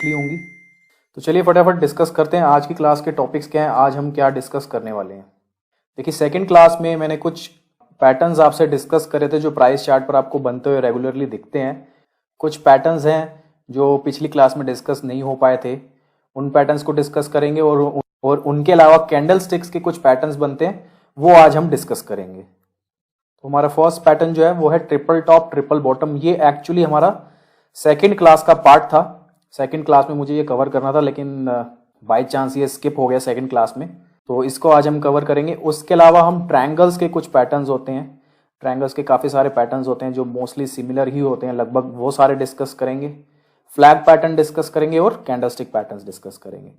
ली होंगी। तो चलिए फटाफट डिस्कस करते हैं आज की क्लास के टॉपिक्स क्या हैं, आज हम क्या डिस्कस करने वाले हैं। देखिए सेकंड क्लास में मैंने कुछ पैटर्न्स आपसे डिस्कस करे थे जो प्राइस चार्ट पर आपको बनते हुए रेगुलरली दिखते हैं। कुछ पैटर्न्स हैं जो पिछली क्लास में डिस्कस नहीं हो पाए थे, उन पैटर्न्स को डिस्कस करेंगे और उनके अलावा कैंडल स्टिक्स के कुछ पैटर्न्स बनते हैं वो आज हम डिस्कस करेंगे। तो हमारा फर्स्ट पैटर्न जो है वो है ट्रिपल टॉप ट्रिपल बॉटम। ये एक्चुअली हमारा सेकंड क्लास का पार्ट था। सेकंड क्लास में मुझे ये कवर करना था लेकिन बाय चांस ये स्किप हो गया सेकंड क्लास में, तो इसको आज हम कवर करेंगे। उसके अलावा हम ट्रायंगल्स के कुछ पैटर्न्स होते हैं, ट्रायंगल्स के काफ़ी सारे पैटर्न्स होते हैं जो मोस्टली सिमिलर ही होते हैं लगभग, वो सारे डिस्कस करेंगे। फ्लैग पैटर्न डिस्कस करेंगे और कैंडलस्टिक पैटर्न्स डिस्कस करेंगे।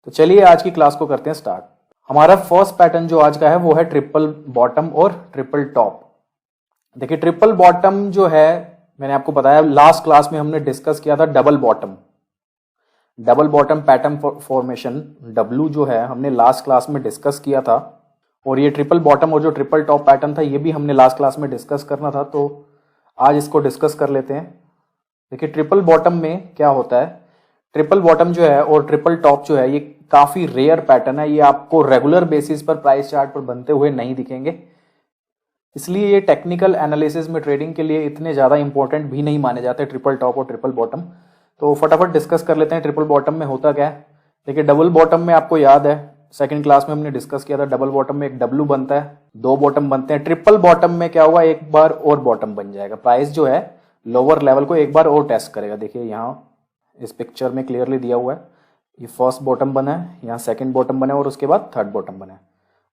तो चलिए आज की क्लास को करते हैं स्टार्ट। हमारा फर्स्ट पैटर्न जो आज का है वो है ट्रिपल बॉटम और ट्रिपल टॉप। देखिए ट्रिपल बॉटम जो है मैंने आपको बताया लास्ट क्लास में हमने डिस्कस किया था double bottom pattern formation, W जो है हमने लास्ट क्लास में डिस्कस किया था। और ये ट्रिपल बॉटम और जो ट्रिपल टॉप पैटर्न था ये भी हमने लास्ट क्लास में डिस्कस करना था, तो आज इसको डिस्कस कर लेते हैं। देखिए ट्रिपल बॉटम में क्या होता है, ट्रिपल बॉटम जो है और ट्रिपल टॉप जो है ये काफी रेयर पैटर्न है, ये आपको रेगुलर बेसिस पर प्राइस चार्ट पर बनते हुए नहीं दिखेंगे, इसलिए ये टेक्निकल एनालिसिस में ट्रेडिंग के लिए इतने ज़्यादा इंपॉर्टेंट भी नहीं माने जाते ट्रिपल टॉप और ट्रिपल बॉटम। तो फटाफट डिस्कस कर लेते हैं ट्रिपल बॉटम में होता क्या है। देखिए डबल बॉटम में आपको याद है सेकंड क्लास में हमने डिस्कस किया था, डबल बॉटम में एक डब्लू बनता है, दो बॉटम बनते हैं। ट्रिपल बॉटम में क्या हुआ, एक बार और बॉटम बन जाएगा, प्राइस जो है लोअर लेवल को एक बार और टेस्ट करेगा। देखिए यहाँ इस पिक्चर में क्लियरली दिया हुआ है, ये फर्स्ट बॉटम बना है, यहाँ सेकेंड बॉटम बना है और उसके बाद थर्ड बॉटम बना है।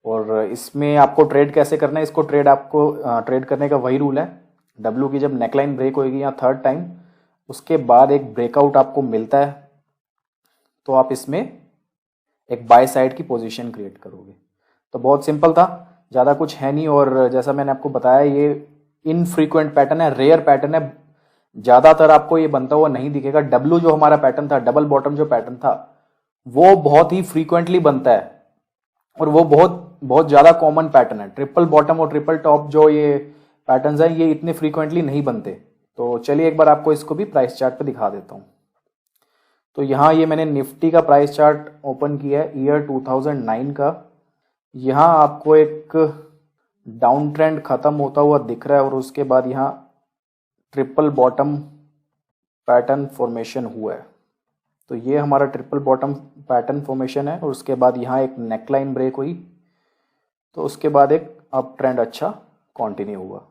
और इसमें आपको ट्रेड कैसे करना है, इसको ट्रेड करने का वही रूल है, डब्ल्यू की जब नेकलाइन ब्रेक होगी यहाँ थर्ड टाइम, उसके बाद एक ब्रेकआउट आपको मिलता है तो आप इसमें एक बाय साइड की पोजीशन क्रिएट करोगे। तो बहुत सिंपल था, ज़्यादा कुछ है नहीं। और जैसा मैंने आपको बताया ये इनफ्रीक्वेंट पैटर्न है, रेयर पैटर्न है, ज़्यादातर आपको ये बनता हुआ नहीं दिखेगा। डब्ल्यू जो हमारा पैटर्न था, डबल बॉटम जो पैटर्न था, वो बहुत ही फ्रीक्वेंटली बनता है और वो बहुत ज़्यादा कॉमन पैटर्न है। ट्रिपल बॉटम और ट्रिपल टॉप जो ये पैटर्न्स हैं ये इतने फ्रीक्वेंटली नहीं बनते। तो चलिए एक बार आपको इसको भी प्राइस चार्ट पे दिखा देता हूँ। तो यहाँ ये मैंने निफ्टी का प्राइस चार्ट ओपन किया है ईयर 2009 का। यहाँ आपको एक डाउन ट्रेंड खत्म होता हुआ दिख रहा है और उसके बाद यहाँ ट्रिपल बॉटम पैटर्न फॉर्मेशन हुआ है। तो ये हमारा ट्रिपल बॉटम पैटर्न फॉर्मेशन है और उसके बाद यहाँ एक नेकलाइन ब्रेक हुई, तो उसके बाद एक अप ट्रेंड अच्छा कंटिन्यू हुआ।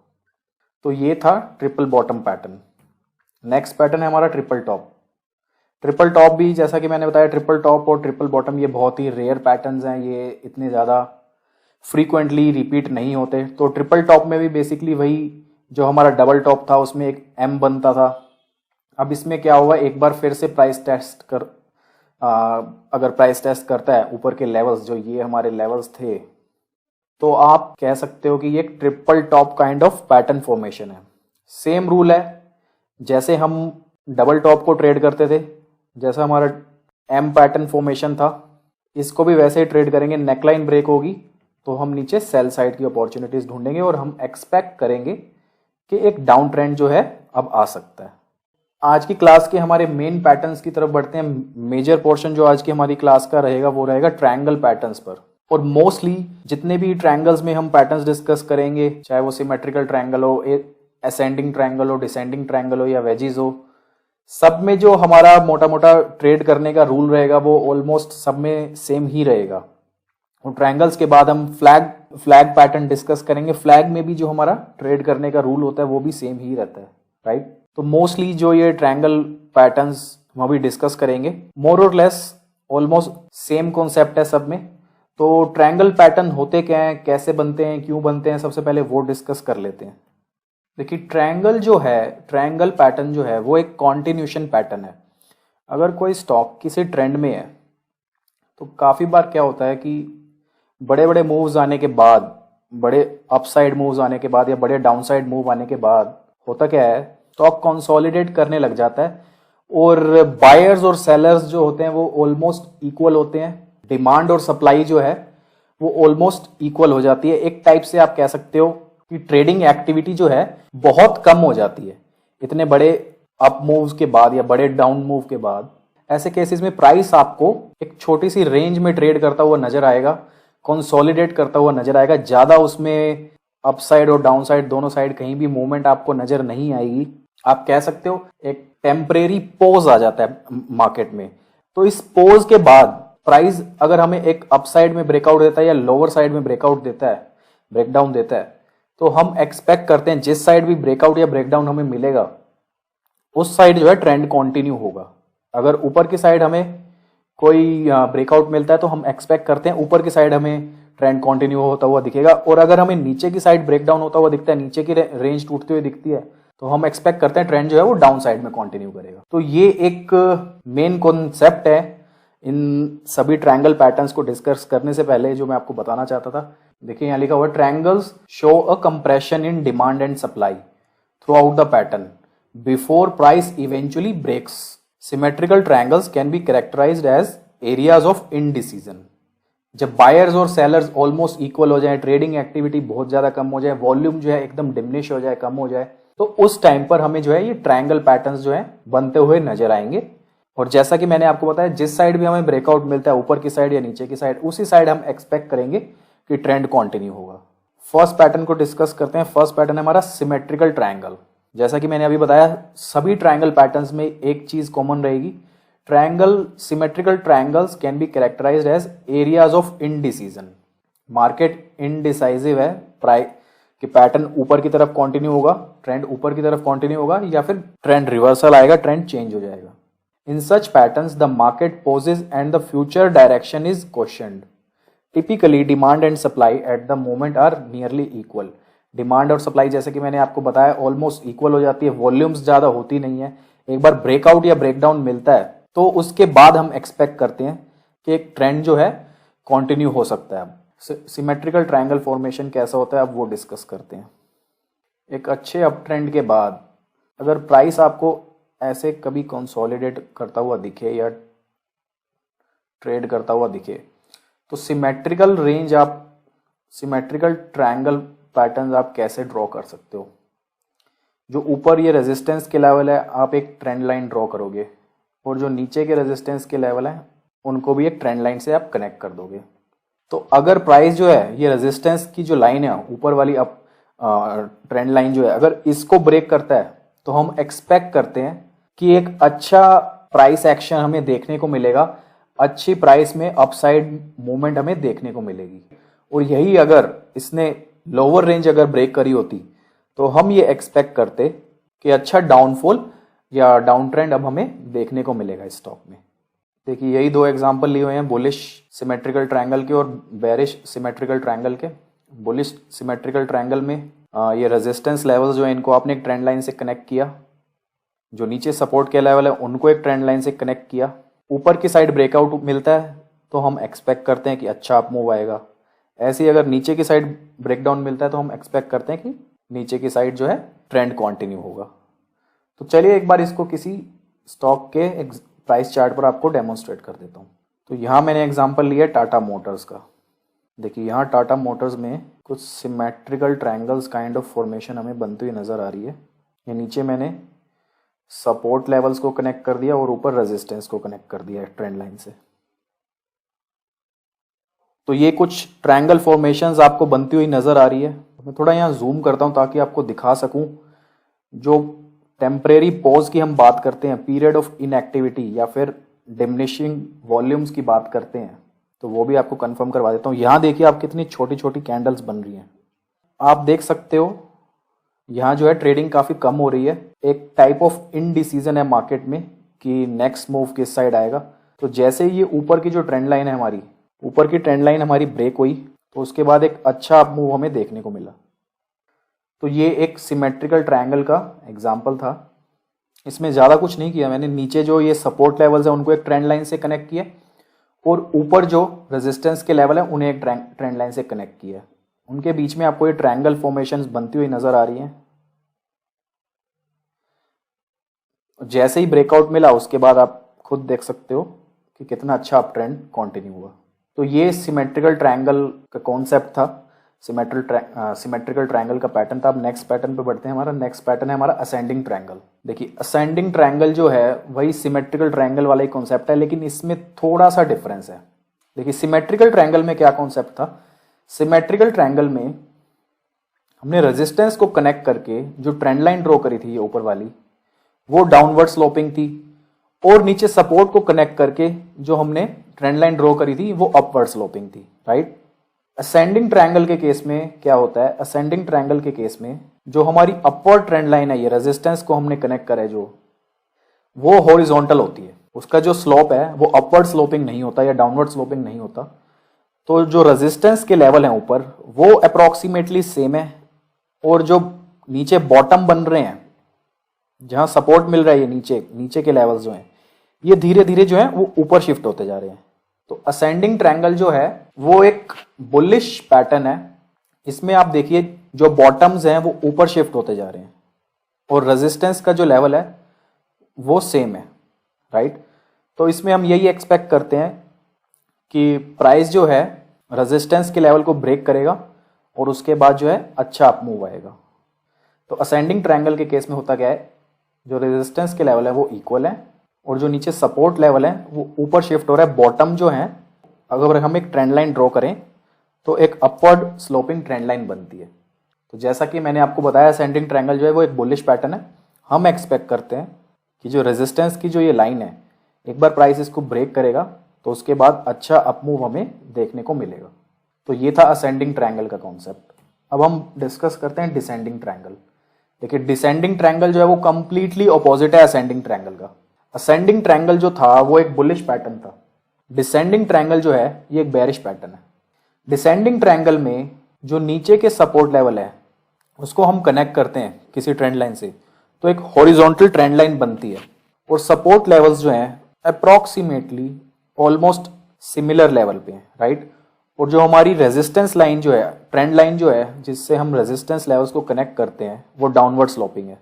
तो ये था triple bottom pattern. Next pattern है हमारा ट्रिपल टॉप। ट्रिपल टॉप भी जैसा कि मैंने बताया ट्रिपल टॉप और ट्रिपल बॉटम ये बहुत ही रेयर पैटर्न्स हैं, ये इतने ज़्यादा फ्रीक्वेंटली रिपीट नहीं होते। तो ट्रिपल टॉप में भी बेसिकली वही जो हमारा डबल टॉप था उसमें एक एम बनता था। अब इसमें क्या होगा, एक बार फिर से प्राइस टेस्ट अगर प्राइस टेस्ट करता है ऊपर के लेवल्स, जो ये हमारे लेवल्स थे, तो आप कह सकते हो कि ये एक triple top kind of pattern formation है। सेम रूल है जैसे हम डबल टॉप को ट्रेड करते थे, जैसा हमारा एम पैटर्न फॉर्मेशन था, इसको भी वैसे ही ट्रेड करेंगे। नेकलाइन ब्रेक होगी तो हम नीचे सेल साइड की अपॉर्चुनिटीज ढूंढेंगे और हम एक्सपेक्ट करेंगे कि एक डाउन ट्रेंड जो है अब आ सकता है। आज की क्लास के हमारे मेन पैटर्न्स की तरफ बढ़ते हैं। मेजर पोर्शन जो आज की हमारी क्लास का रहेगा वो रहेगा ट्रायंगल पैटर्न्स पर। और मोस्टली जितने भी ट्रायंगल्स में हम पैटर्न्स डिस्कस करेंगे, चाहे वो सिमेट्रिकल ट्रायंगल हो, असेंडिंग ट्रायंगल हो, डिसेंडिंग ट्रायंगल हो या वेजिज हो, सब में जो हमारा मोटा मोटा ट्रेड करने का रूल रहेगा वो ऑलमोस्ट सब में सेम ही रहेगा। और ट्रायंगल्स के बाद हम फ्लैग पैटर्न डिस्कस करेंगे। फ्लैग में भी जो हमारा ट्रेड करने का रूल होता है वो भी सेम ही रहता है, राइट। तो मोस्टली जो ये ट्रायंगल पैटर्न्स हम अभी डिस्कस करेंगे मोर और लेस ऑलमोस्ट सेम कॉन्सेप्ट है सब में। तो ट्रायंगल पैटर्न होते क्या हैं, कैसे बनते हैं, क्यों बनते हैं, सबसे पहले वो डिस्कस कर लेते हैं। देखिए ट्रायंगल पैटर्न जो है वो एक कॉन्टिन्यूशन पैटर्न है। अगर कोई स्टॉक किसी ट्रेंड में है तो काफ़ी बार क्या होता है कि बड़े बड़े मूव्स आने के बाद, बड़े अपसाइड मूव्स आने के बाद या बड़े डाउनसाइड मूव आने के बाद होता क्या है, स्टॉक कंसोलिडेट करने लग जाता है और बायर्स और सेलर्स जो होते हैं वो ऑलमोस्ट इक्वल होते हैं। डिमांड और सप्लाई जो है वो ऑलमोस्ट इक्वल हो जाती है। एक टाइप से आप कह सकते हो कि ट्रेडिंग एक्टिविटी जो है बहुत कम हो जाती है। इतने बड़े अप मूव्स के बाद या बड़े डाउन मूव के बाद ऐसे केसेस में प्राइस आपको एक छोटी सी रेंज में ट्रेड करता हुआ नजर आएगा, कंसोलिडेट करता हुआ नजर आएगा। ज्यादा उसमें अपसाइड और डाउन साइड दोनों साइड कहीं भी मूवमेंट आपको नजर नहीं आएगी। आप कह सकते हो एक टेम्परेरी पोज आ जाता है मार्केट में। तो इस पोज के बाद प्राइस अगर हमें एक अपसाइड में ब्रेकआउट देता है या लोअर साइड में ब्रेकआउट देता है, ब्रेकडाउन देता है, तो हम एक्सपेक्ट करते हैं जिस साइड भी ब्रेकआउट या ब्रेकडाउन हमें मिलेगा उस साइड जो है ट्रेंड कंटिन्यू होगा। अगर ऊपर की साइड हमें कोई ब्रेकआउट मिलता है तो हम एक्सपेक्ट करते हैं ऊपर की साइड हमें ट्रेंड कंटिन्यू होता हुआ दिखेगा। और अगर हमें नीचे की साइड ब्रेकडाउन होता हुआ दिखता है, नीचे की रेंज टूटती हुई दिखती है, तो हम एक्सपेक्ट करते हैं ट्रेंड जो है वो डाउन साइड में कंटिन्यू करेगा। तो ये एक मेन कॉन्सेप्ट है इन सभी ट्रायंगल पैटर्न्स को डिस्कस करने से पहले जो मैं आपको बताना चाहता था। देखिए यहाँ लिखा हुआ है triangles show a compression in demand and supply throughout the pattern before price eventually breaks. Symmetrical triangles can be characterized as areas of indecision. जब बायर्स और सेलर्स ऑलमोस्ट इक्वल हो जाए, ट्रेडिंग एक्टिविटी बहुत ज्यादा कम हो जाए, volume जो है एकदम डिमिनिश हो जाए, कम हो जाए, तो उस टाइम पर हमें जो है ये ट्रायंगल पैटर्न्स जो है बनते हुए नजर आएंगे। और जैसा कि मैंने आपको बताया जिस साइड भी हमें ब्रेकआउट मिलता है, ऊपर की साइड या नीचे की साइड, उसी साइड हम एक्सपेक्ट करेंगे कि ट्रेंड कंटिन्यू होगा। फर्स्ट पैटर्न को डिस्कस करते हैं। फर्स्ट पैटर्न है हमारा सिमेट्रिकल ट्रायंगल। जैसा कि मैंने अभी बताया सभी ट्रायंगल पैटर्न्स में एक चीज कॉमन रहेगी, triangle symmetrical triangles can be characterized as areas of indecision. Market indecisive है, प्राइस कि पैटर्न ऊपर की तरफ कंटिन्यू होगा, ट्रेंड ऊपर की तरफ कंटिन्यू होगा, या फिर ट्रेंड रिवर्सल आएगा, ट्रेंड चेंज हो जाएगा। In such patterns, the market poses and the future direction is questioned. Typically, demand and supply at the moment are nearly equal. Demand और सप्लाई जैसे कि मैंने आपको बताया ऑलमोस्ट इक्वल हो जाती है, वॉल्यूम्स ज्यादा होती नहीं है। एक बार ब्रेकआउट या ब्रेकडाउन मिलता है तो उसके बाद हम एक्सपेक्ट करते हैं कि एक ट्रेंड जो है कंटिन्यू हो सकता है। अब सिमेट्रिकल ट्रायंगल फॉर्मेशन कैसा होता है अब वो डिस्कस करते हैं। एक अच्छे अप ट्रेंड के बाद अगर प्राइस आपको ऐसे कभी कंसोलिडेट करता हुआ दिखे या ट्रेड करता हुआ दिखे तो सिमेट्रिकल रेंज आप सिमेट्रिकल ट्रायंगल पैटर्न्स आप कैसे ड्रॉ कर सकते हो। जो ऊपर ये रेजिस्टेंस के लेवल है आप एक ट्रेंड लाइन ड्रॉ करोगे और जो नीचे के रेजिस्टेंस के लेवल है उनको भी एक ट्रेंड लाइन से आप कनेक्ट कर दोगे। तो अगर प्राइस जो है ये रेजिस्टेंस की जो लाइन है ऊपर वाली अप ट्रेंड लाइन जो है अगर इसको ब्रेक करता है तो हम एक्सपेक्ट करते हैं कि एक अच्छा प्राइस एक्शन हमें देखने को मिलेगा, अच्छी प्राइस में अपसाइड मूवमेंट हमें देखने को मिलेगी। और यही अगर इसने लोअर रेंज अगर ब्रेक करी होती तो हम ये एक्सपेक्ट करते कि अच्छा डाउनफॉल या डाउन ट्रेंड अब हमें देखने को मिलेगा स्टॉक में। देखिए यही दो एग्जांपल लिए हुए हैं बुलिश सिमेट्रिकल ट्रायंगल के और बेरिश सिमेट्रिकल ट्रायंगल के। बुलिश सिमेट्रिकल ट्रायंगल में ये रेजिस्टेंस लेवल्स जो है इनको आपने एक ट्रेंड लाइन से कनेक्ट किया, जो नीचे सपोर्ट के लेवल है उनको एक ट्रेंड लाइन से कनेक्ट किया, ऊपर की साइड ब्रेकआउट मिलता है तो हम एक्सपेक्ट करते हैं कि अच्छा अप मूव आएगा। ऐसे ही अगर नीचे की साइड ब्रेकडाउन मिलता है तो हम एक्सपेक्ट करते हैं कि नीचे की साइड जो है ट्रेंड कंटिन्यू होगा। तो चलिए एक बार इसको किसी स्टॉक के प्राइस चार्ट पर आपको डेमोन्स्ट्रेट कर देता हूँ। तो यहाँ मैंने एग्जांपल लिया टाटा मोटर्स का। देखिए यहाँ टाटा मोटर्स में कुछ symmetrical triangles kind of formation हमें बनती हुई नजर आ रही है। ये नीचे मैंने सपोर्ट लेवल्स को कनेक्ट कर दिया और ऊपर रेजिस्टेंस को कनेक्ट कर दिया ट्रेंड लाइन से। तो ये कुछ ट्रायंगल फॉर्मेशंस आपको बनती हुई नजर आ रही है। मैं थोड़ा यहाँ जूम करता हूँ ताकि आपको दिखा सकूं। जो टेम्परेरी पॉज की हम बात करते हैं, पीरियड ऑफ इनएक्टिविटी या फिर डिमिनिशिंग वॉल्यूम्स की बात करते हैं, तो वो भी आपको कंफर्म करवा देता हूँ। यहाँ देखिए आप कितनी छोटी छोटी कैंडल्स बन रही हैं। आप देख सकते हो यहाँ जो है ट्रेडिंग काफी कम हो रही है। एक टाइप ऑफ इनडिसीजन है मार्केट में कि नेक्स्ट मूव किस साइड आएगा। तो जैसे ही ये ऊपर की जो ट्रेंड लाइन है हमारी, ऊपर की ट्रेंड लाइन हमारी ब्रेक हुई तो उसके बाद एक अच्छा अप मूव हमें देखने को मिला। तो ये एक सिमेट्रिकल ट्रायंगल का एग्जांपल था। इसमें ज़्यादा कुछ नहीं किया मैंने। नीचे जो ये सपोर्ट लेवल्स है उनको एक ट्रेंड लाइन से कनेक्ट किया और ऊपर जो रेजिस्टेंस के लेवल है उन्हें एक ट्रेंड लाइन से कनेक्ट किया। उनके बीच में आपको ये ट्रायंगल फॉर्मेशंस बनती हुई नजर आ रही हैं। जैसे ही ब्रेकआउट मिला उसके बाद आप खुद देख सकते हो कि कितना अच्छा अप ट्रेंड कंटिन्यू हुआ। तो ये सिमेट्रिकल ट्रायंगल का कॉन्सेप्ट था। सिमेट्रिकल ट्रायंगल का पैटर्न था। अब नेक्स्ट पैटर्न पे बढ़ते हैं। हमारा नेक्स्ट पैटर्न है हमारा असेंडिंग ट्रायंगल। देखिए असेंडिंग ट्रायंगल जो है वही सिमेट्रिकल ट्रायंगल वाला ही कॉन्सेप्ट है, लेकिन इसमें थोड़ा सा डिफरेंस है। देखिए सिमेट्रिकल ट्रायंगल में क्या कॉन्सेप्ट था, सिमेट्रिकल ट्रायंगल में हमने रेजिस्टेंस को कनेक्ट करके जो ट्रेंड लाइन ड्रॉ करी थी ये ऊपर वाली, वो डाउनवर्ड स्लोपिंग थी, और नीचे सपोर्ट को कनेक्ट करके जो हमने ट्रेंड लाइन ड्रॉ करी थी वो अपवर्ड स्लोपिंग थी, राइट। असेंडिंग ट्रायंगल के केस में क्या होता है, असेंडिंग ट्रायंगल के केस में जो हमारी अपवर्ड ट्रेंड लाइन है, ये रेजिस्टेंस को हमने कनेक्ट करा है जो, वो हॉरिजॉन्टल होती है। उसका जो स्लोप है वो अपवर्ड स्लोपिंग नहीं होता या डाउनवर्ड स्लोपिंग नहीं होता। तो जो रेजिस्टेंस के लेवल हैं ऊपर वो अप्रोक्सीमेटली सेम है, और जो नीचे बॉटम बन रहे हैं जहां सपोर्ट मिल रहा है, ये नीचे के लेवल्स जो हैं ये धीरे धीरे जो है वो ऊपर शिफ्ट होते जा रहे हैं। तो असेंडिंग ट्रायंगल जो है वो एक बुलिश पैटर्न है। इसमें आप देखिए जो बॉटम्स हैं वो ऊपर शिफ्ट होते जा रहे हैं और रेजिस्टेंस का जो लेवल है वो सेम है, राइट। तो इसमें हम यही एक्सपेक्ट करते हैं कि प्राइस जो है रेजिस्टेंस के लेवल को ब्रेक करेगा और उसके बाद जो है अच्छा अप मूव आएगा। तो असेंडिंग ट्रायंगल के केस में होता क्या है, जो रेजिस्टेंस के लेवल है वो इक्वल है और जो नीचे सपोर्ट लेवल है वो ऊपर शिफ्ट हो रहा है। बॉटम जो है, अगर हम एक ट्रेंड लाइन ड्रॉ करें तो एक अपवर्ड स्लोपिंग ट्रेंड लाइन बनती है। तो जैसा कि मैंने आपको बताया असेंडिंग ट्रायंगल जो है वो एक बुलिश पैटर्न है। हम एक्सपेक्ट करते हैं कि जो रेजिस्टेंस की जो ये लाइन है, एक बार प्राइस इसको ब्रेक करेगा तो उसके बाद अच्छा अपमूव हमें देखने को मिलेगा। तो ये था असेंडिंग ट्रायंगल का कॉन्सेप्ट। अब हम डिस्कस करते हैं डिसेंडिंग ट्रायंगल। देखिए डिसेंडिंग ट्रायंगल जो है वो कंप्लीटली ऑपोजिट है असेंडिंग ट्रायंगल का। असेंडिंग ट्रायंगल जो था वो एक बुलिश पैटर्न था, डिसेंडिंग ट्रायंगल जो है ये एक बेरिश पैटर्न है। डिसेंडिंग ट्रायंगल में जो नीचे के सपोर्ट लेवल है उसको हम कनेक्ट करते हैं किसी ट्रेंड लाइन से, तो एक हॉरिजॉन्टल ट्रेंड लाइन बनती है और सपोर्ट लेवल्स जो हैं अप्रॉक्सीमेटली ऑलमोस्ट सिमिलर लेवल पे हैं, राइट। और जो हमारी रेजिस्टेंस लाइन जो है, ट्रेंड लाइन जो है जिससे हम रेजिस्टेंस लेवल्स को कनेक्ट करते हैं, वो डाउनवर्ड स्लोपिंग है।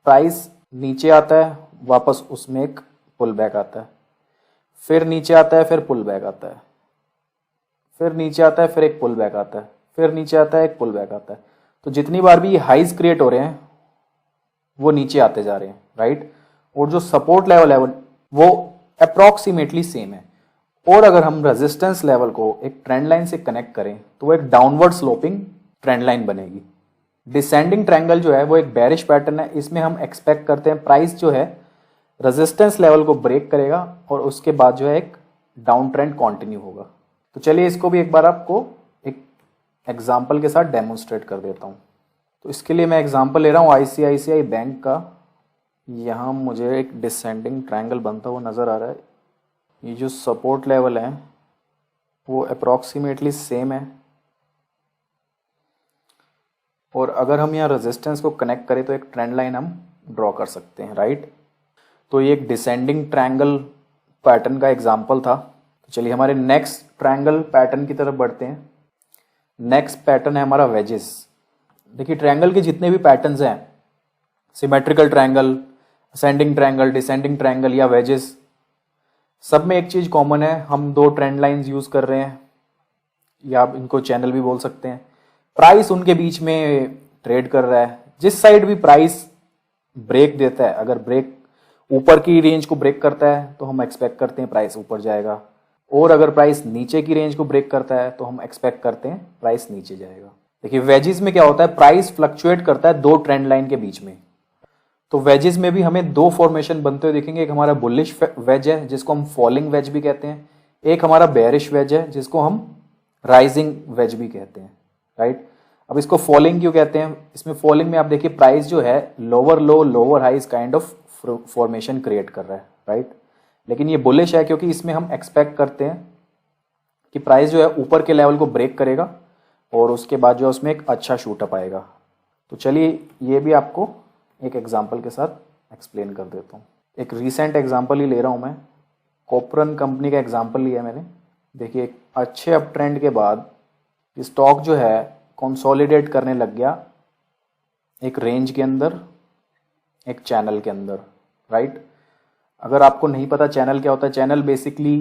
प्राइस नीचे आता है, वापस उसमें एक पुल बैक आता है, फिर नीचे आता है, फिर पुल बैक आता है, फिर नीचे आता है, फिर एक पुल बैक आता है, फिर नीचे आता है, एक पुल बैक आता है। तो जितनी बार भी ये हाइज क्रिएट हो रहे हैं वो नीचे आते जा रहे हैं, राइट। और जो सपोर्ट लेवल है वो अप्रॉक्सीमेटली सेम है। और अगर हम रेजिस्टेंस लेवल को एक ट्रेंड लाइन से कनेक्ट करें तो वो एक डाउनवर्ड स्लोपिंग ट्रेंड लाइन बनेगी। डिसेंडिंग ट्रायंगल जो है वो एक बेरिश पैटर्न है। इसमें हम एक्सपेक्ट करते हैं प्राइस जो है रेजिस्टेंस लेवल को ब्रेक करेगा और उसके बाद जो है एक डाउन ट्रेंड कंटिन्यू होगा। तो चलिए इसको भी एक बार आपको एक एग्जांपल के साथ डेमोन्स्ट्रेट कर देता हूँ। तो इसके लिए मैं एग्जांपल ले रहा हूँ आईसीआईसीआई बैंक का। यहाँ मुझे एक डिसेंडिंग ट्रायंगल बनता हुआ नज़र आ रहा है। ये जो सपोर्ट लेवल है वो अप्रॉक्सीमेटली सेम है, और अगर हम यहाँ रेजिस्टेंस को कनेक्ट करें तो एक ट्रेंड लाइन हम ड्रॉ कर सकते हैं, राइट। तो ये एक डिसेंडिंग ट्रायंगल पैटर्न का एग्जांपल था। तो चलिए हमारे नेक्स्ट ट्रायंगल पैटर्न की तरफ बढ़ते हैं। नेक्स्ट पैटर्न है हमारा वेजेस। देखिए ट्रायंगल के जितने भी पैटर्न्स हैं, symmetrical triangle, ascending triangle, descending triangle या वेजेस, सब में एक चीज़ कॉमन है, हम दो ट्रेंड लाइंस यूज़ कर रहे हैं या आप इनको चैनल भी बोल सकते हैं। प्राइस उनके बीच में ट्रेड कर रहा है। जिस साइड भी प्राइस ब्रेक देता है, अगर ब्रेक ऊपर की रेंज को ब्रेक करता है तो हम एक्सपेक्ट करते हैं प्राइस ऊपर जाएगा, और अगर प्राइस नीचे की रेंज को ब्रेक करता है तो हम एक्सपेक्ट करते हैं प्राइस नीचे जाएगा। देखिए वेजेस में क्या होता है, प्राइस फ्लक्चुएट करता है दो ट्रेंड लाइन के बीच में। तो वेजेस में भी हमें दो फॉर्मेशन बनते हुए दिखेंगे। एक हमारा बुलिश वेज है जिसको हम फॉलिंग वेज भी कहते हैं, एक हमारा बेयरिश वेज है जिसको हम राइजिंग वेज भी कहते हैं, राइट। अब इसको फॉलिंग क्यों कहते हैं, इसमें फॉलिंग में आप देखिए प्राइस जो है lower low lower highs kind of formation create कर रहा है, राइट। लेकिन ये बुलिश है क्योंकि इसमें हम एक्सपेक्ट करते हैं कि प्राइस जो है ऊपर के लेवल को ब्रेक करेगा और उसके बाद जो है उसमें एक अच्छा शूटअप आएगा। तो चलिए ये भी आपको एक एग्जांपल के साथ एक्सप्लेन कर देता हूँ। एक रीसेंट एग्जांपल ही ले रहा हूँ मैं, कॉपरन कंपनी का एग्जांपल लिया है मैंने। देखिए एक अच्छे अप ट्रेंड के बाद स्टॉक जो है कंसोलिडेट करने लग गया एक रेंज के अंदर, एक चैनल के अंदर, राइट। अगर आपको नहीं पता चैनल क्या होता है, चैनल बेसिकली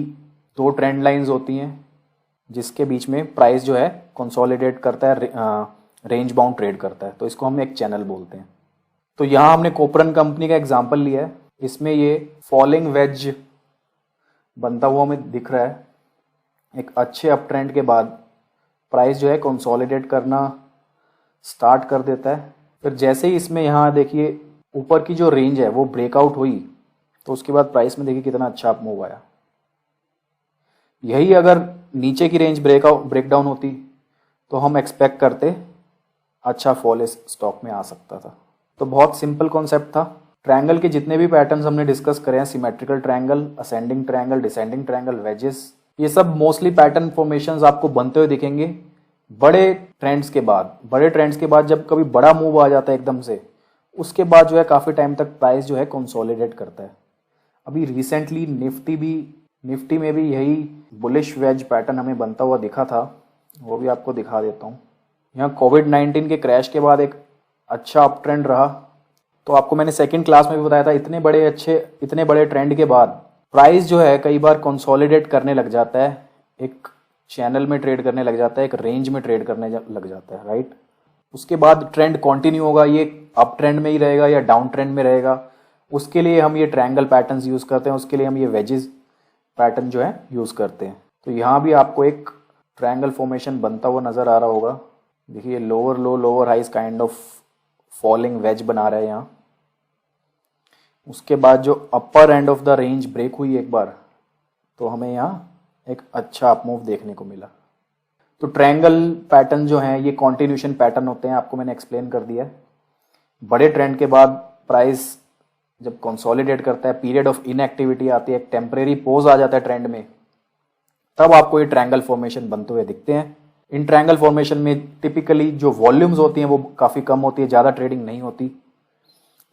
दो ट्रेंड लाइंस होती हैं जिसके बीच में प्राइस जो है कंसोलिडेट करता है, रेंज बाउंड ट्रेड करता है, तो इसको हम एक चैनल बोलते हैं। तो यहाँ हमने कोपरन कंपनी का एग्जांपल लिया है, इसमें ये फॉलिंग वेज बनता हुआ हमें दिख रहा है। एक अच्छे अप ट्रेंड के बाद प्राइस जो है कंसोलिडेट करना स्टार्ट कर देता है। फिर जैसे ही इसमें यहाँ देखिए ऊपर की जो रेंज है वो ब्रेकआउट हुई, तो उसके बाद प्राइस में देखिए कितना अच्छा अप मूव आया। यही अगर नीचे की रेंज ब्रेकडाउन होती तो हम एक्सपेक्ट करते अच्छा फॉल इस स्टॉक में आ सकता था। तो बहुत सिंपल कॉन्सेप्ट था। ट्रायंगल के जितने भी पैटर्न्स हमने डिस्कस करे हैं, symmetrical triangle, ascending triangle, descending triangle, wages, ये सब मोस्टली पैटर्न फॉर्मेशंस आपको बनते हुए दिखेंगे बड़े ट्रेंड्स के बाद। बड़े ट्रेंड्स के बाद जब कभी बड़ा मूव आ जाता है एकदम से, उसके बाद जो है काफ़ी टाइम तक प्राइस जो है कंसोलिडेट करता है। अभी रिसेंटली निफ्टी में भी यही बुलिश वेज पैटर्न हमें बनता हुआ दिखा था, वो भी आपको दिखा देता हूँ। यहाँ कोविड-19 के क्रैश के बाद एक अच्छा अप ट्रेंड रहा। तो आपको मैंने सेकंड क्लास में भी बताया था, इतने बड़े ट्रेंड के बाद प्राइस जो है कई बार कंसोलिडेट करने लग जाता है, एक चैनल में ट्रेड करने लग जाता है, एक रेंज में ट्रेड करने लग जाता है, राइट। उसके बाद ट्रेंड कंटिन्यू होगा, ये अप ट्रेंड में ही रहेगा या डाउन ट्रेंड में रहेगा। उसके लिए हम ये ट्रायंगल पैटर्न्स यूज़ करते हैं, उसके लिए हम ये वेजेस पैटर्न जो है यूज़ करते हैं। तो यहाँ भी आपको एक ट्रायंगल फॉर्मेशन बनता हुआ नज़र आ रहा होगा। देखिए lower low lower highs kind of falling wedge बना रहा है यहाँ। उसके बाद जो upper end of the range break हुई एक बार, तो हमें यहाँ एक अच्छा अप मूव देखने को मिला। तो ट्रायंगल पैटर्न जो हैं ये कॉन्टिन्यूशन पैटर्न होते हैं, आपको मैंने एक्सप्लेन कर दिया है। बड़े ट्रेंड के बाद प्राइस जब कंसोलिडेट करता है, पीरियड ऑफ इनएक्टिविटी आती है, एक टेम्परेरी पोज आ जाता है ट्रेंड में, तब आपको ये ट्रायंगल फॉर्मेशन बनते हुए दिखते हैं। इन ट्रायंगल फॉर्मेशन में टिपिकली जो वॉल्यूम्स होती हैं वो काफ़ी कम होती है, ज़्यादा ट्रेडिंग नहीं होती।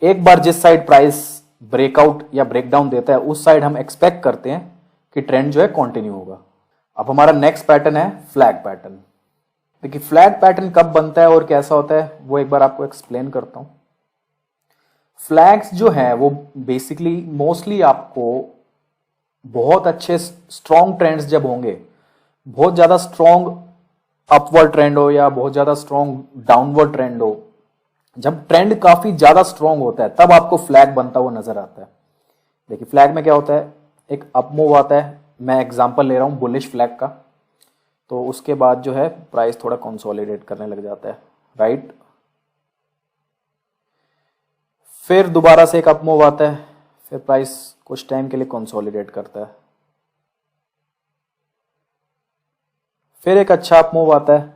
एक बार जिस साइड प्राइस ब्रेकआउट या ब्रेकडाउन देता है, उस साइड हम एक्सपेक्ट करते हैं कि ट्रेंड जो है कंटिन्यू होगा। अब हमारा नेक्स्ट पैटर्न है फ्लैग पैटर्न। देखिए फ्लैग पैटर्न कब बनता है और कैसा होता है वो एक बार आपको एक्सप्लेन करता हूं। फ्लैग्स जो है वो बेसिकली मोस्टली आपको बहुत अच्छे स्ट्रॉन्ग ट्रेंड्स जब होंगे, बहुत ज्यादा स्ट्रॉन्ग अपवर्ड ट्रेंड हो या बहुत ज्यादा स्ट्रॉन्ग डाउनवर्ड ट्रेंड हो, जब ट्रेंड काफी ज्यादा स्ट्रॉन्ग होता है तब आपको फ्लैग बनता हुआ नजर आता है। देखिए फ्लैग में क्या होता है, एक अप मूव आता है, मैं एग्जांपल ले रहा हूँ बुलिश फ्लैग का, तो उसके बाद जो है प्राइस थोड़ा कंसोलिडेट करने लग जाता है, राइट। फिर दोबारा से एक अप मूव आता है, फिर प्राइस कुछ टाइम के लिए कंसोलिडेट करता है, फिर एक अच्छा अप मूव आता है,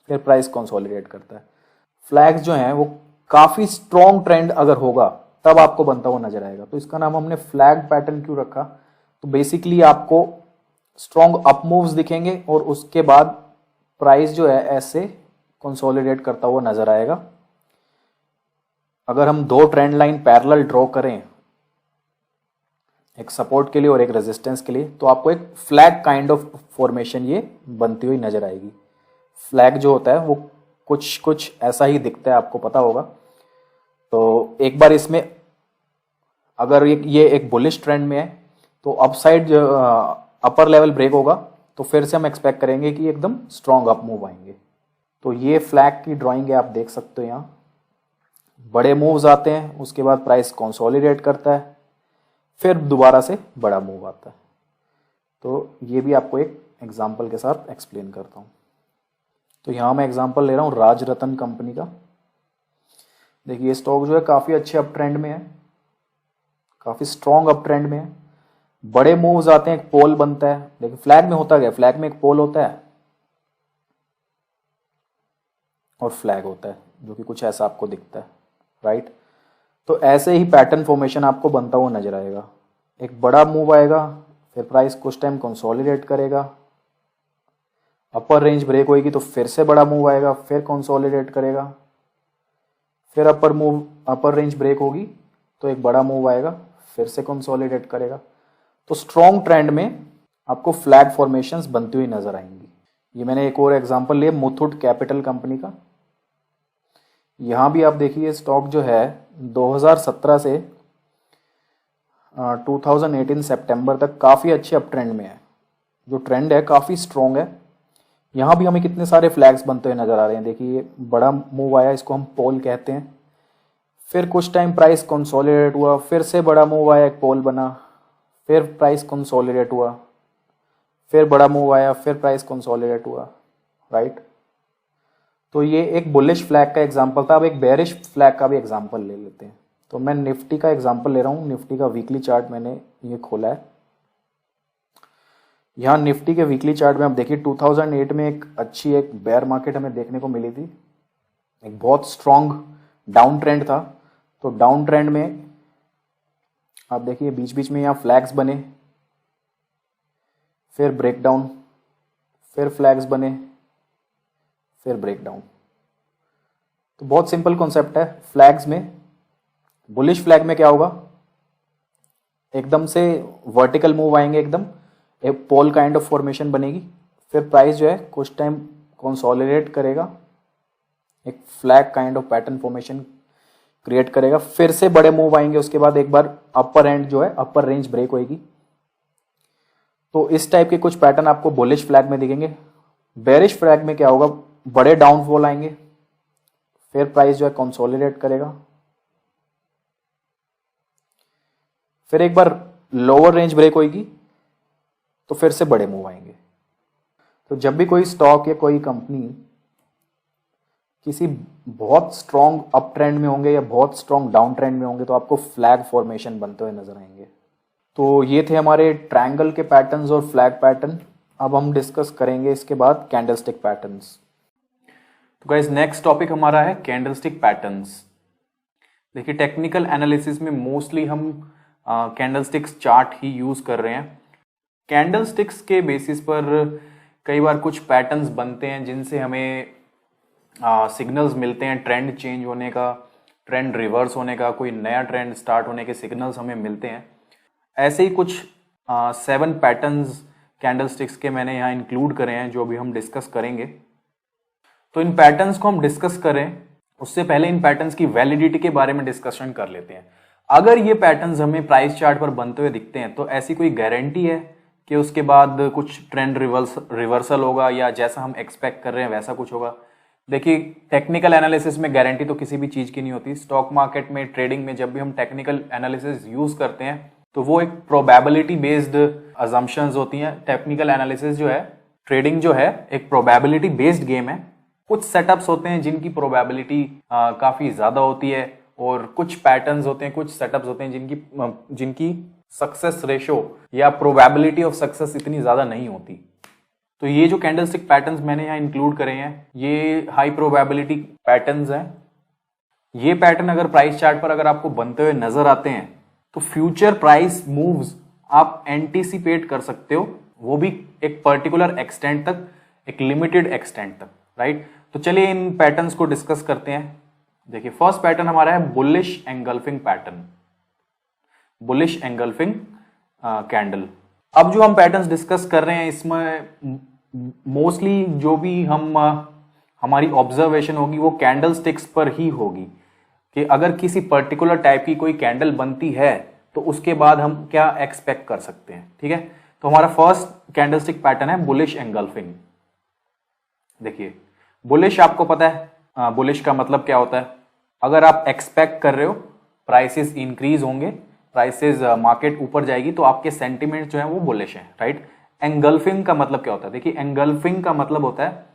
फिर प्राइस कंसोलिडेट करता है। फ्लैग्स जो हैं वो काफी स्ट्रॉन्ग ट्रेंड अगर होगा तब आपको बनता हुआ नजर आएगा। तो इसका नाम हमने फ्लैग पैटर्न क्यों रखा, तो बेसिकली आपको स्ट्रॉन्ग अप मूव्स दिखेंगे और उसके बाद प्राइस जो है ऐसे कंसोलिडेट करता हुआ नजर आएगा। अगर हम दो ट्रेंड लाइन पैरेलल ड्रॉ करें, एक सपोर्ट के लिए और एक रेजिस्टेंस के लिए, तो आपको एक फ्लैग काइंड ऑफ फॉर्मेशन ये बनती हुई नजर आएगी। फ्लैग जो होता है वो कुछ ऐसा ही दिखता है, आपको पता होगा। तो एक बार इसमें अगर ये एक बुलिश ट्रेंड में है तो अपसाइड अपर लेवल ब्रेक होगा, तो फिर से हम एक्सपेक्ट करेंगे कि एकदम स्ट्रॉन्ग अप मूव आएंगे। तो ये फ्लैग की ड्राइंग है, आप देख सकते हो। यहाँ बड़े मूव्स आते हैं, उसके बाद प्राइस कंसोलिडेट करता है, फिर दोबारा से बड़ा मूव आता है। तो ये भी आपको एक एग्जांपल के साथ एक्सप्लेन करता हूँ। तो यहाँ मैं एग्जांपल ले रहा हूँ राजरतन कंपनी का। देखिए स्टॉक जो है काफ़ी अच्छे अप ट्रेंड में है, काफ़ी स्ट्रॉन्ग अप ट्रेंड में है। बड़े मूव्स आते हैं, एक पोल बनता है। देखिए फ्लैग में होता क्या, फ्लैग में एक पोल होता है और फ्लैग होता है जो कि कुछ ऐसा आपको दिखता है, राइट। तो ऐसे ही पैटर्न फॉर्मेशन आपको बनता हुआ नजर आएगा। एक बड़ा मूव आएगा, फिर प्राइस कुछ टाइम कंसोलिडेट करेगा, अपर रेंज ब्रेक होगी तो फिर से बड़ा मूव आएगा, फिर कंसोलिडेट करेगा, फिर अपर रेंज ब्रेक होगी तो एक बड़ा मूव आएगा, फिर से कंसोलिडेट करेगा। तो स्ट्रॉन्ग ट्रेंड में आपको फ्लैग फॉर्मेशंस बनती हुई नजर आएंगी। ये मैंने एक और एग्जांपल लिया मुथूट कैपिटल कंपनी का। यहाँ भी आप देखिए स्टॉक जो है 2017 से 2018 सितंबर तक काफ़ी अच्छे अप ट्रेंड में है। जो ट्रेंड है काफ़ी स्ट्रॉन्ग है, यहाँ भी हमें कितने सारे फ्लैग्स बनते हुए नजर आ रहे हैं। देखिए बड़ा मूव आया, इसको हम पोल कहते हैं। फिर कुछ टाइम प्राइस कंसोलिडेट हुआ, फिर से बड़ा मूव आया, एक पोल बना, फिर प्राइस कंसोलिडेट हुआ, फिर बड़ा मूव आया, फिर प्राइस कंसोलिडेट हुआ, राइट। तो ये एक बुलिश फ्लैग का एग्जांपल था। अब एक बेरिश फ्लैग का भी एग्जांपल ले लेते हैं। तो मैं निफ्टी का एग्जांपल ले रहा हूँ। निफ्टी का वीकली चार्ट मैंने ये खोला है। यहाँ निफ्टी के वीकली चार्ट में आप देखिए 2008 में एक अच्छी एक बेयर मार्केट हमें देखने को मिली थी। एक बहुत स्ट्रॉन्ग डाउन ट्रेंड था। तो डाउन ट्रेंड में आप देखिए बीच बीच में यहाँ फ्लैग्स बने, फिर ब्रेकडाउन, फिर फ्लैग्स बने, फिर ब्रेकडाउन। तो बहुत सिंपल कॉन्सेप्ट है। फ्लैग्स में, बुलिश फ्लैग में क्या होगा, एकदम से वर्टिकल मूव आएंगे, एकदम एक पोल काइंड ऑफ फॉर्मेशन बनेगी। फिर प्राइस जो है कुछ टाइम कंसोलिडेट करेगा, एक flag kind of pattern formation create करेगा, फिर से बड़े मूव आएंगे। उसके बाद एक बार अपर एंड जो है, अपर रेंज ब्रेक होगी। तो इस टाइप के कुछ पैटर्न आपको बुलिश फ्लैग में दिखेंगे। बेरिश फ्लैग में क्या होगा, बड़े डाउनफॉल आएंगे, फिर प्राइस जो है कंसोलिडेट करेगा, फिर एक बार लोअर रेंज ब्रेक होगी, तो फिर से बड़े मूव आएंगे। तो जब भी कोई स्टॉक या कोई कंपनी किसी बहुत स्ट्रॉन्ग अप ट्रेंड में होंगे या बहुत स्ट्रॉन्ग डाउन ट्रेंड में होंगे, तो आपको फ्लैग फॉर्मेशन बनते हुए नजर आएंगे। तो ये थे हमारे ट्रायंगल के पैटर्न्स और फ्लैग पैटर्न। अब हम डिस्कस करेंगे इसके बाद कैंडलस्टिक पैटर्न्स। तो गाइस नेक्स्ट टॉपिक हमारा है कैंडलस्टिक पैटर्न्स। देखिए टेक्निकल एनालिसिस में मोस्टली हम कैंडलस्टिक्स चार्ट ही यूज कर रहे हैं। कैंडलस्टिक्स के बेसिस पर कई बार कुछ पैटर्न्स बनते हैं जिनसे हमें सिग्नल्स मिलते हैं ट्रेंड चेंज होने का, ट्रेंड रिवर्स होने का, कोई नया ट्रेंड स्टार्ट होने के सिग्नल्स हमें मिलते हैं। ऐसे ही कुछ 7 पैटर्न्स कैंडलस्टिक्स के मैंने यहाँ इंक्लूड करे हैं जो अभी हम डिस्कस करेंगे। तो इन पैटर्न्स को हम डिस्कस करें उससे पहले इन पैटर्न्स की वैलिडिटी के बारे में डिस्कशन कर लेते हैं। अगर ये पैटर्न्स हमें प्राइस चार्ट पर बनते हुए दिखते हैं तो ऐसी कोई गारंटी है कि उसके बाद कुछ ट्रेंड रिवर्सल होगा या जैसा हम एक्सपेक्ट कर रहे हैं वैसा कुछ होगा? देखिए टेक्निकल एनालिसिस में गारंटी तो किसी भी चीज की नहीं होती। स्टॉक मार्केट में, ट्रेडिंग में जब भी हम टेक्निकल एनालिसिस यूज करते हैं तो वो एक प्रोबेबिलिटी बेस्ड अजम्पशंस होती हैं। टेक्निकल एनालिसिस जो है, ट्रेडिंग जो है, एक प्रोबेबिलिटी बेस्ड गेम है। कुछ सेटअप्स होते हैं जिनकी प्रोबेबिलिटी काफी ज्यादा होती है और कुछ पैटर्न्स होते हैं, कुछ सेटअप्स होते हैं जिनकी सक्सेस रेशो या प्रोबेबिलिटी ऑफ सक्सेस इतनी ज्यादा नहीं होती। तो ये जो कैंडलस्टिक पैटर्न्स मैंने यहाँ इंक्लूड करे हैं ये हाई प्रोबेबिलिटी पैटर्न्स हैं। ये पैटर्न अगर प्राइस चार्ट पर अगर आपको बनते हुए नजर आते हैं तो फ्यूचर प्राइस मूव्स आप एंटीसिपेट कर सकते हो, वो भी एक पर्टिकुलर एक्सटेंट तक, एक लिमिटेड एक्सटेंट तक, राइट। तो चलिए इन पैटर्न्स को डिस्कस करते हैं। देखिए फर्स्ट पैटर्न हमारा है bullish engulfing pattern, bullish engulfing candle. अब जो हम पैटर्न्स डिस्कस कर रहे हैं इसमें मोस्टली जो भी हमारी ऑब्जर्वेशन होगी वो कैंडल स्टिक्स पर ही होगी कि अगर किसी पर्टिकुलर टाइप की कोई कैंडल बनती है तो उसके बाद हम क्या एक्सपेक्ट कर सकते हैं, ठीक है। तो हमारा फर्स्ट कैंडल स्टिक पैटर्न है बुलिश एंगल्फिंग। देखिए बुलिश आपको पता है, बुलिश का मतलब क्या होता है? अगर आप एक्सपेक्ट कर रहे हो प्राइसेस इंक्रीज होंगे, प्राइसेस मार्केट ऊपर जाएगी तो आपके सेंटिमेंट जो है वो बुलिश है, राइट। एंगल्फिंग का मतलब क्या होता है? देखिए एंगल्फिंग का मतलब होता है,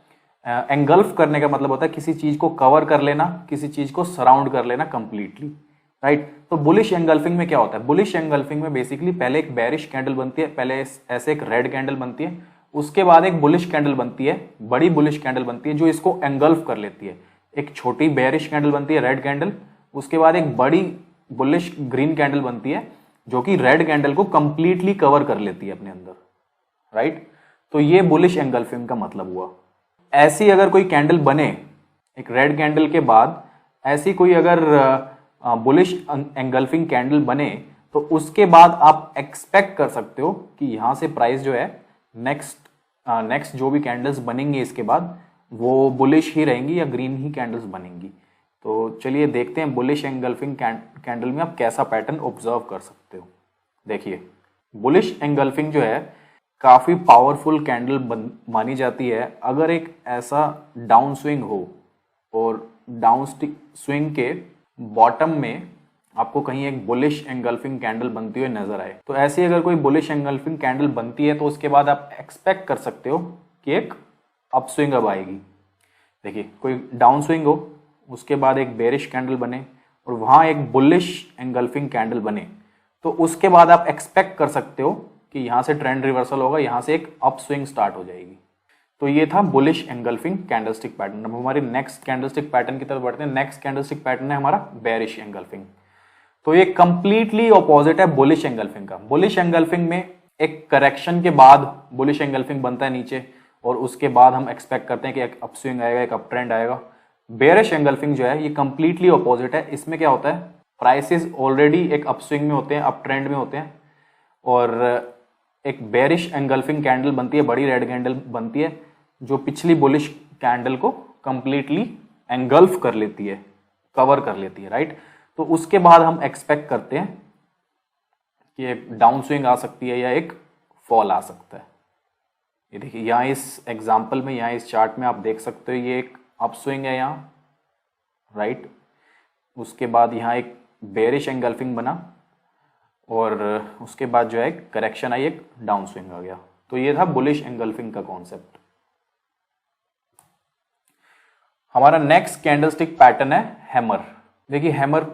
एंगल्फ करने का मतलब होता है किसी चीज को कवर कर लेना, किसी चीज को सराउंड कर लेना कंप्लीटली, राइट। तो बुलिश एंगल्फिंग में क्या होता है? बुलिश एंगल्फिंग में बेसिकली पहले एक बेरिश कैंडल बनती है, पहले ऐसे एक रेड कैंडल बनती है, उसके बाद एक बुलिश कैंडल बनती है, बड़ी बुलिश कैंडल बनती है जो इसको एंगल्फ कर लेती है। एक छोटी बेरिश कैंडल बनती है रेड कैंडल, उसके बाद एक बड़ी बुलिश ग्रीन कैंडल बनती है जो कि रेड कैंडल को कंप्लीटली कवर कर लेती है अपने अंदर, राइट। तो ये बुलिश एंगल्फिंग का मतलब हुआ। ऐसी अगर कोई कैंडल बने एक रेड कैंडल के बाद, ऐसी कोई अगर बुलिश एंगल्फिंग कैंडल बने तो उसके बाद आप एक्सपेक्ट कर सकते हो कि यहां से प्राइस जो है नेक्स्ट जो भी कैंडल्स बनेंगे इसके बाद वो बुलिश ही रहेंगी या ग्रीन ही कैंडल्स बनेंगी। तो चलिए देखते हैं बुलिश एंगल्फिंग कैंडल में आप कैसा पैटर्न ऑब्जर्व कर सकते हो। देखिए बुलिश एंगल्फिंग जो है काफ़ी पावरफुल कैंडल मानी जाती है अगर एक ऐसा डाउन स्विंग हो और डाउन स्विंग के बॉटम में आपको कहीं एक बुलिश एंगल्फिंग कैंडल बनती हुई नजर आए। तो ऐसी अगर कोई बुलिश एंगल्फिंग कैंडल बनती है तो उसके बाद आप एक्सपेक्ट कर सकते हो कि एक अप स्विंग अब आएगी। देखिए, कोई डाउन स्विंग हो, उसके बाद एक बेरिश कैंडल बने और वहां एक बुलिश एंगल्फिंग कैंडल बने, तो उसके बाद आप एक्सपेक्ट कर सकते हो कि यहां से ट्रेंड रिवर्सल होगा, यहां से एक अप स्विंग स्टार्ट हो जाएगी। तो ये था बुलिश एंगल्फिंग कैंडलस्टिक पैटर्न। अब हमारी नेक्स्ट कैंडलस्टिक पैटर्न की तरफ बढ़ते हैं। नेक्स्ट कैंडलस्टिक पैटर्न है हमारा बेरिश एंगल्फिंग। तो ये कंप्लीटली ऑपोजिट है बुलिश एंगल्फिंग का। बुलिश एंगल्फिंग में एक करेक्शन के बाद बुलिश एंगल्फिंग बनता है नीचे और उसके बाद हम एक्सपेक्ट करते हैं कि एक अप स्विंग आएगा, एक अप ट्रेंड आएगा। बेरिश एंगल्फिंग जो है ये कंप्लीटली ऑपोजिट है। इसमें क्या होता है, प्राइसेस ऑलरेडी एक अप स्विंग में होते हैं, अप ट्रेंड में होते हैं और एक बेरिश एंगल्फिंग कैंडल बनती है, बड़ी रेड कैंडल बनती है जो पिछली बुलिश कैंडल को कंप्लीटली एंगल्फ कर लेती है, कवर कर लेती है, राइट। तो उसके बाद हम एक्सपेक्ट करते हैं कि एक डाउन स्विंग आ सकती है या एक फॉल आ सकता है। ये देखिए, यहाँ इस एग्जांपल में, यहाँ इस चार्ट में आप देख सकते हो ये एक अप स्विंग है यहाँ, राइट। उसके बाद यहाँ एक बेरिश एंगल्फिंग बना और उसके बाद जो है करेक्शन आई, एक डाउन स्विंग आ गया। तो ये था बुलिश एंगल्फिंग का कॉन्सेप्ट। हमारा नेक्स्ट कैंडलस्टिक पैटर्न है हैमर। देखिए, हैमर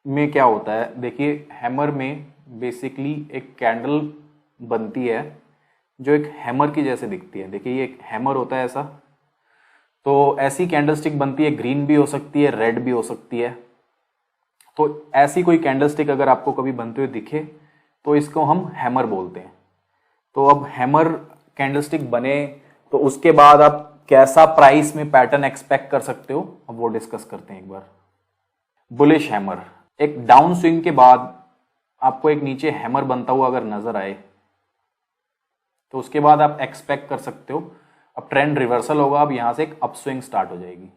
में क्या होता है, देखिए हैमर में बेसिकली एक कैंडल बनती है जो एक हैमर की जैसे दिखती है। देखिए, ये एक हैमर होता है ऐसा। तो ऐसी कैंडलस्टिक बनती है, ग्रीन भी हो सकती है, रेड भी हो सकती है। तो ऐसी कोई कैंडलस्टिक अगर आपको कभी बनते हुए दिखे तो इसको हम हैमर बोलते हैं। तो अब हैमर कैंडलस्टिक बने तो उसके बाद आप कैसा प्राइस में पैटर्न एक्सपेक्ट कर सकते हो, अब वो डिस्कस करते हैं एक बार। बुलिश हैमर, एक डाउन स्विंग के बाद आपको एक नीचे हैमर बनता हुआ अगर नजर आए तो उसके बाद आप एक्सपेक्ट कर सकते हो अब ट्रेंड रिवर्सल होगा, अब यहां से एक अप स्विंग स्टार्ट हो जाएगी,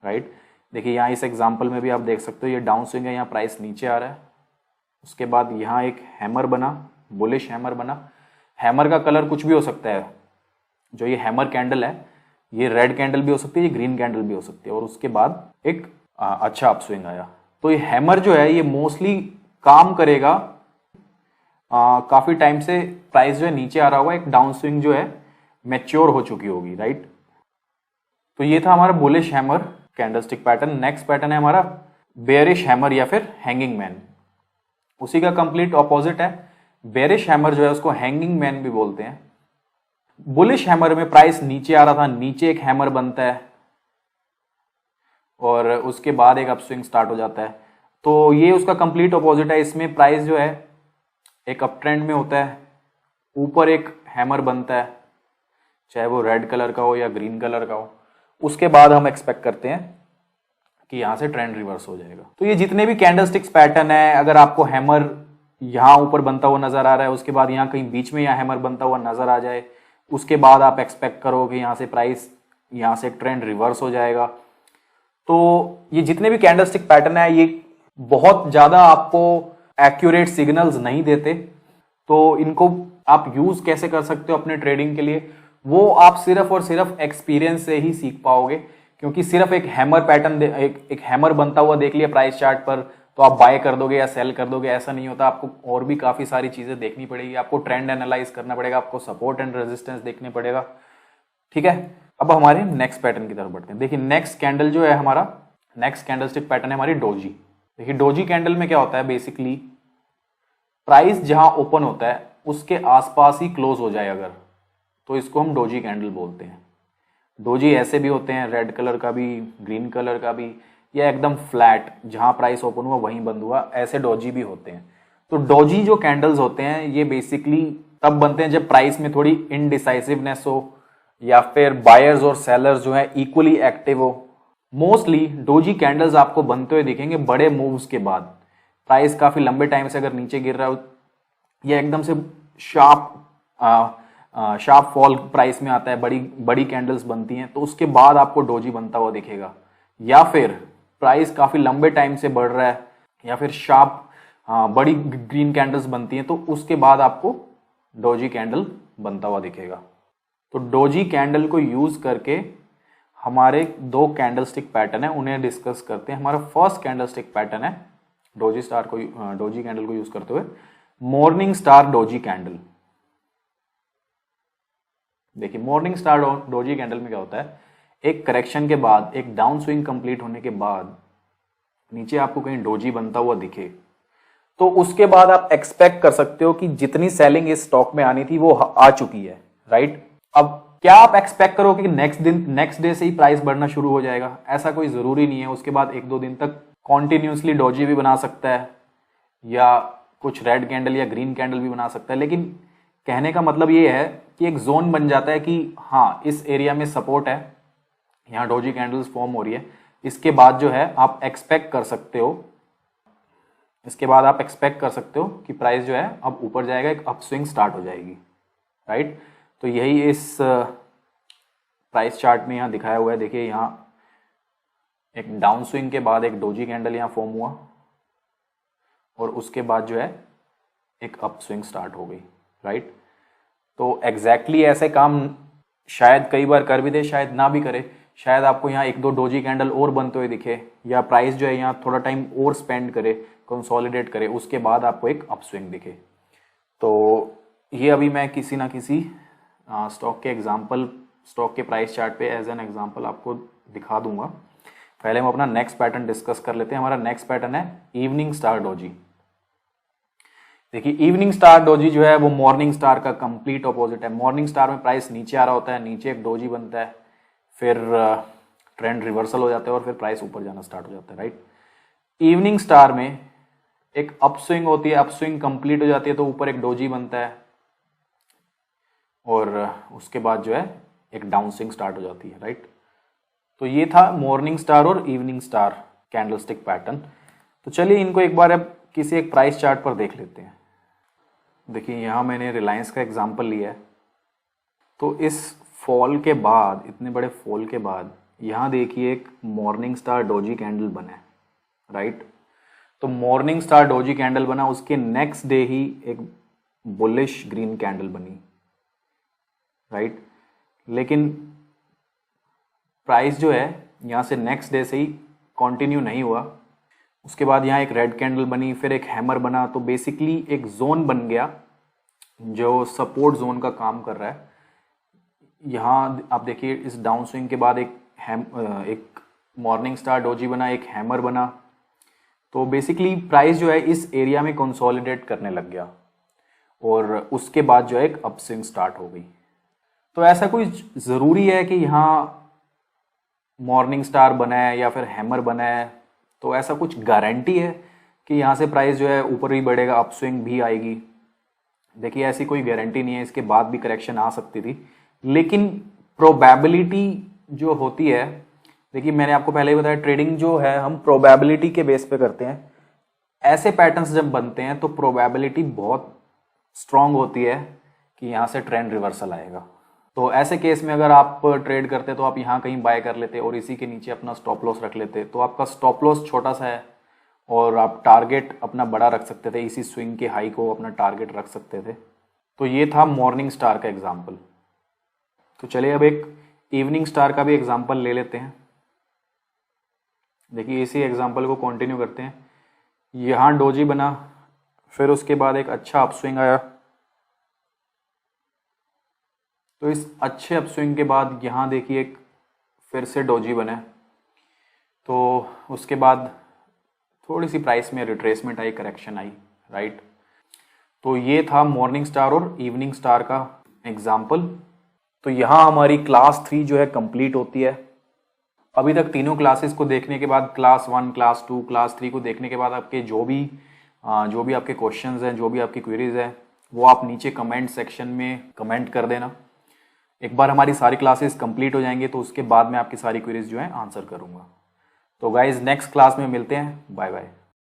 राइट। देखिए, यहाँ इस एग्जांपल में भी आप देख सकते हो ये डाउन स्विंग है, यहाँ प्राइस नीचे आ रहा है। उसके बाद यहाँ एक हैमर बना, बुलिश हैमर बना। हैमर का कलर कुछ भी हो सकता है। जो ये हैमर कैंडल है ये रेड कैंडल भी हो सकती है, ये ग्रीन कैंडल भी हो सकती है। और उसके बाद एक अच्छा अपस्विंग आया। तो ये हैमर जो है ये मोस्टली काम करेगा काफी टाइम से प्राइस जो है नीचे आ रहा होगा, एक डाउन स्विंग जो है मैच्योर हो चुकी होगी, राइट। तो ये था हमारा bullish hammer candlestick pattern. Next pattern है हमारा बेरिश हैमर या फिर हैंगिंग मैन। उसी का कंप्लीट ऑपोजिट है। बेरिश हैमर जो है उसको हैंगिंग मैन भी बोलते हैं। बुलिश हैमर में प्राइस नीचे आ रहा था, नीचे एक हैमर बनता है और उसके बाद एक अपस्विंग स्टार्ट हो जाता है। तो ये उसका कंप्लीट ऑपोजिट है। इसमें प्राइस जो है एक अप ट्रेंड में होता है, ऊपर एक हैमर बनता है, चाहे वो रेड कलर का हो या ग्रीन कलर का हो। उसके बाद हम एक्सपेक्ट करते हैं कि यहां से ट्रेंड रिवर्स हो जाएगा। तो ये जितने भी कैंडलस्टिक्स पैटर्न है, अगर आपको हैमर यहां ऊपर बनता हुआ नजर आ रहा है, उसके बाद यहां कहीं बीच में यहां हैमर बनता हुआ नजर आ जाए, उसके बाद आप एक्सपेक्ट करो कि यहां से प्राइस, यहां से ट्रेंड रिवर्स हो जाएगा। तो ये जितने भी कैंडलस्टिक पैटर्न है ये बहुत ज्यादा आपको एक्यूरेट सिग्नल्स नहीं देते। तो इनको आप यूज कैसे कर सकते हो अपने ट्रेडिंग के लिए, वो आप सिर्फ और सिर्फ एक्सपीरियंस से ही सीख पाओगे। क्योंकि सिर्फ एक हैमर पैटर्न, एक हैमर बनता हुआ देख लिया प्राइस चार्ट पर तो आप बाय कर दोगे या सेल कर दोगे, ऐसा नहीं होता। आपको और भी काफी सारी चीजें देखनी पड़ेगी। आपको ट्रेंड एनालाइज करना पड़ेगा, आपको सपोर्ट एंड रेजिस्टेंस देखने पड़ेगा, ठीक है। अब हमारे नेक्स्ट पैटर्न की तरफ बढ़ते हैं। देखिए, नेक्स्ट कैंडल जो है हमारा, नेक्स्ट कैंडलस्टिक पैटर्न है हमारी डोजी। देखिए, डोजी कैंडल में क्या होता है, बेसिकली प्राइस जहां ओपन होता है उसके आसपास ही क्लोज हो जाए अगर, तो इसको हम डोजी कैंडल बोलते हैं। डोजी ऐसे भी होते हैं, रेड कलर का भी, ग्रीन कलर का भी, या एकदम फ्लैट जहां प्राइस ओपन हुआ वहीं बंद हुआ, ऐसे डोजी भी होते हैं। तो डोजी जो कैंडल्स होते हैं ये बेसिकली तब बनते हैं जब प्राइस में थोड़ी इनडिसाइसिवनेस हो या फिर बायर्स और सेलर्स जो है इक्वली एक्टिव हो। मोस्टली डोजी कैंडल्स आपको बनते हुए दिखेंगे बड़े मूव्स के बाद। प्राइस काफी लंबे टाइम से अगर नीचे गिर रहा हो या एकदम से शार्प फॉल प्राइस में आता है, बड़ी बड़ी कैंडल्स बनती हैं, तो उसके बाद आपको डोजी बनता हुआ दिखेगा। या फिर प्राइस काफी लंबे टाइम से बढ़ रहा है या फिर शार्प बड़ी ग्रीन कैंडल्स बनती हैं, तो उसके बाद आपको डोजी कैंडल बनता हुआ दिखेगा। तो डोजी कैंडल को यूज करके हमारे दो कैंडलस्टिक पैटर्न है, उन्हें डिस्कस करते हैं। हमारा फर्स्ट कैंडलस्टिक पैटर्न है डोजी कैंडल को यूज करते हुए मॉर्निंग स्टार डोजी कैंडल। देखिए मॉर्निंग स्टार डोजी कैंडल में क्या होता है, एक करेक्शन के बाद, एक डाउन स्विंग कंप्लीट होने के बाद नीचे आपको कहीं डोजी बनता हुआ दिखे, तो उसके बाद आप एक्सपेक्ट कर सकते हो कि जितनी सेलिंग इस स्टॉक में आनी थी वो आ चुकी है, राइट। अब क्या आप एक्सपेक्ट करो कि नेक्स्ट डे से ही प्राइस बढ़ना शुरू हो जाएगा? ऐसा कोई जरूरी नहीं है। उसके बाद एक दो दिन तक कॉन्टिन्यूसली डोजी भी बना सकता है या कुछ रेड कैंडल या ग्रीन कैंडल भी बना सकता है, लेकिन कहने का मतलब ये है कि एक जोन बन जाता है कि हाँ इस एरिया में सपोर्ट है, यहाँ डोजी कैंडल्स फॉर्म हो रही है। इसके बाद जो है आप एक्सपेक्ट कर सकते हो, कि प्राइस जो है अब ऊपर जाएगा, एक अपस्विंग स्टार्ट हो जाएगी, राइट। तो यही इस प्राइस चार्ट में यहाँ दिखाया हुआ है। देखिए यहाँ एक डाउन स्विंग के बाद एक डोजी कैंडल यहाँ फॉर्म हुआ और उसके बाद जो है एक अपस्विंग स्टार्ट हो गई, राइट। तो एग्जैक्टली ऐसे काम शायद कई बार कर भी दे, शायद ना भी करे। शायद आपको यहाँ एक दो डोजी कैंडल और बनते हुए दिखे, या प्राइस जो है यहाँ थोड़ा टाइम और स्पेंड करे, कंसोलिडेट करे, उसके बाद आपको एक अपस्विंग दिखे। तो ये अभी मैं किसी ना किसी स्टॉक के प्राइस चार्ट पे एज एन एग्जांपल आपको दिखा दूंगा। पहले हम अपना नेक्स्ट पैटर्न डिस्कस कर लेते हैं। हमारा नेक्स्ट पैटर्न है इवनिंग स्टार डोजी। देखिए इवनिंग स्टार डोजी जो है वो मॉर्निंग स्टार का कंप्लीट ऑपोजिट है। मॉर्निंग स्टार में प्राइस नीचे आ रहा होता है, नीचे एक डोजी बनता है, फिर ट्रेंड रिवर्सल हो जाता है और फिर प्राइस ऊपर जाना स्टार्ट हो जाता है, राइट। इवनिंग स्टार में एक अपस्विंग होती है, अपस्विंग कंप्लीट हो जाती है तो ऊपर एक डोजी बनता है और उसके बाद जो है एक डाउन स्विंग स्टार्ट हो जाती है, राइट। तो ये था मॉर्निंग स्टार और इवनिंग स्टार कैंडलस्टिक पैटर्न। तो चलिए इनको एक बार अब किसी एक प्राइस चार्ट पर देख लेते हैं। देखिए यहाँ मैंने रिलायंस का एग्जांपल लिया है। तो इस फॉल के बाद, इतने बड़े फॉल के बाद यहाँ देखिए एक मॉर्निंग स्टार डोजी कैंडल बना है, राइट। तो मॉर्निंग स्टार डोजी कैंडल बना, उसके नेक्स्ट डे ही एक बुलिश ग्रीन कैंडल बनी, राइट। लेकिन प्राइस जो है यहाँ से नेक्स्ट डे से ही कंटिन्यू नहीं हुआ। उसके बाद यहाँ एक रेड कैंडल बनी, फिर एक हैमर बना। तो बेसिकली एक जोन बन गया जो सपोर्ट जोन का काम कर रहा है। यहाँ आप देखिए इस डाउन स्विंग के बाद एक मॉर्निंग स्टार डोजी बना, एक हैमर बना। तो बेसिकली प्राइस जो है इस एरिया में कंसोलिडेट करने लग गया और उसके बाद जो है एक अपस्विंग स्टार्ट हो गई। तो ऐसा कोई ज़रूरी है कि यहाँ मॉर्निंग स्टार बना है या फिर हैमर बना है, तो ऐसा कुछ गारंटी है कि यहाँ से प्राइस जो है ऊपर ही बढ़ेगा, अपस्विंग भी आएगी? देखिए ऐसी कोई गारंटी नहीं है, इसके बाद भी करेक्शन आ सकती थी। लेकिन प्रोबेबिलिटी जो होती है, देखिए मैंने आपको पहले ही बताया ट्रेडिंग जो है हम प्रोबेबिलिटी के बेस पे करते हैं। ऐसे पैटर्न्स जब बनते हैं तो प्रोबेबिलिटी बहुत स्ट्रांग होती है कि यहाँ से ट्रेंड रिवर्सल आएगा। तो ऐसे केस में अगर आप ट्रेड करते तो आप यहाँ कहीं बाय कर लेते और इसी के नीचे अपना स्टॉप लॉस रख लेते, तो आपका स्टॉप लॉस छोटा सा है और आप टारगेट अपना बड़ा रख सकते थे, इसी स्विंग के हाई को अपना टारगेट रख सकते थे। तो ये था मॉर्निंग स्टार का एग्जाम्पल। तो चलिए अब एक इवनिंग स्टार का भी एग्जाम्पल ले लेते हैं। देखिए इसी एग्जाम्पल को कंटिन्यू करते हैं। यहाँ डोजी बना, फिर उसके बाद एक अच्छा अपस्विंग आया। तो इस अच्छे अपस्विंग के बाद यहाँ देखिए एक फिर से डोजी बना। तो उसके बाद थोड़ी सी प्राइस में रिट्रेसमेंट आई, करेक्शन आई, राइट। तो ये था मॉर्निंग स्टार और इवनिंग स्टार का एग्जाम्पल। तो यहाँ हमारी क्लास 3 जो है कंप्लीट होती है। अभी तक तीनों क्लासेस को देखने के बाद, क्लास 1, क्लास 2, क्लास 3 को देखने के बाद आपके जो भी आपके क्वेश्चंस हैं, जो भी आपकी क्वेरीज हैं, वो आप नीचे कमेंट सेक्शन में कमेंट कर देना। एक बार हमारी सारी क्लासेस कंप्लीट हो जाएंगे तो उसके बाद मैं आपकी सारी क्वेरीज जो है आंसर करूँगा। तो गाइज नेक्स्ट क्लास में मिलते हैं। Bye bye.